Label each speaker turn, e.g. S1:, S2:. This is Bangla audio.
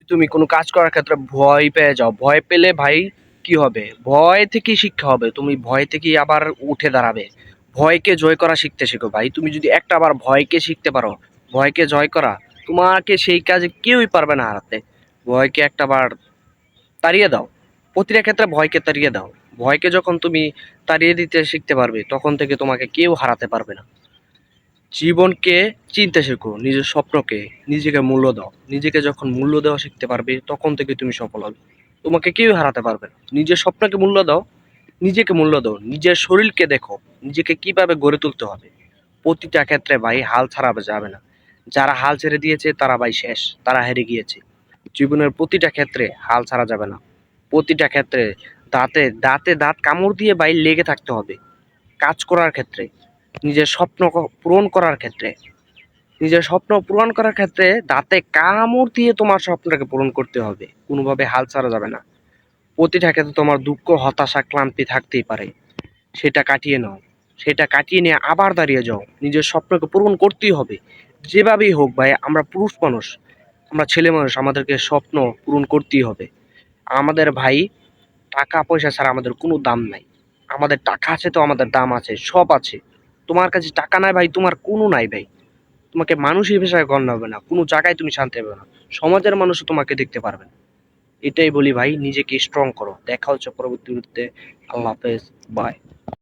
S1: তুমি কোনো কাজ করার ক্ষেত্রে ভয় পেয়ে যাও, ভয় পেলে ভাই কি হবে? ভয় থেকেই শিক্ষা হবে, তুমি ভয় থেকেই আবার উঠে দাঁড়াবে। ভয়কে জয় করা শিখতে শেখো ভাই। তুমি যদি একটা বার ভয়কে শিখতে পারো, ভয়কে জয় করা, তোমাকে সেই কাজে কেউই পারবে না হারাতে। ভয়কে একটা বার তাড়িয়ে দাও, প্রতিটা ক্ষেত্রে ভয়কে তাড়িয়ে দাও। ভয়কে যখন তুমি তাড়িয়ে দিতে শিখতে পারবে, তখন থেকে তোমাকে কেউ হারাতে পারবে না। জীবনকে চিনতে শেখো, নিজের স্বপ্নকে, নিজেকে মূল্য দাও। নিজেকে যখন মূল্য দেওয়া শিখতে পারবে, তখন থেকে তুমি সফল হবে। তোমাকে কেউ হারাতে পারবে না। নিজের স্বপ্নকে মূল্য দাও, নিজেকে মূল্য দাও, নিজের শরীরকে দেখো, নিজেকে কিভাবে গড়ে তুলতে হবে। প্রতিটা ক্ষেত্রে ভাই হাল ছাড়া যাবে না। যারা হাল ছেড়ে দিয়েছে তারা ভাই শেষ, তারা হেরে গিয়েছে। জীবনের প্রতিটা ক্ষেত্রে হাল ছাড়া যাবে না। প্রতিটা ক্ষেত্রে দাঁতে দাঁতে দাঁত কামড় দিয়ে ভাই লেগে থাকতে হবে। কাজ করার ক্ষেত্রে, নিজের স্বপ্ন পূরণ করার ক্ষেত্রে, নিজের স্বপ্ন পূরণ করার ক্ষেত্রে দাঁতে কামড় দিয়ে তোমার স্বপ্নটাকে পূরণ করতে হবে। কোনোভাবে হাল ছাড়া যাবে না। প্রতিটা ক্ষেত্রে তোমার দুঃখ, হতাশা, ক্লান্তি থাকতেই পারে, সেটা কাটিয়ে নাও। সেটা কাটিয়ে নিয়ে আবার দাঁড়িয়ে যাও। নিজের স্বপ্নকে পূরণ করতেই হবে, যেভাবেই হোক ভাই। আমরা পুরুষ মানুষ, আমরা ছেলে মানুষ, আমাদেরকে স্বপ্ন পূরণ করতেই হবে। আমাদের ভাই টাকা পয়সা ছাড়া আমাদের কোনো দাম নাই। আমাদের টাকা আছে তো আমাদের দাম আছে, সব আছে। তোমার কাছে টাকা নাই ভাই, তোমার কোনো নাই ভাই। তোমাকে মানুষ হিসেবে গণ্য হবে না, কোনো জায়গায় তুমি শান্তি পাবে না, সমাজের মানুষও তোমাকে দেখতে পারবে না। এটাই বলি ভাই, নিজেকে স্ট্রং করো। দেখা হচ্ছে পরবর্তী ভিডিওতে। আল্লাহ হাফেজ, বাই।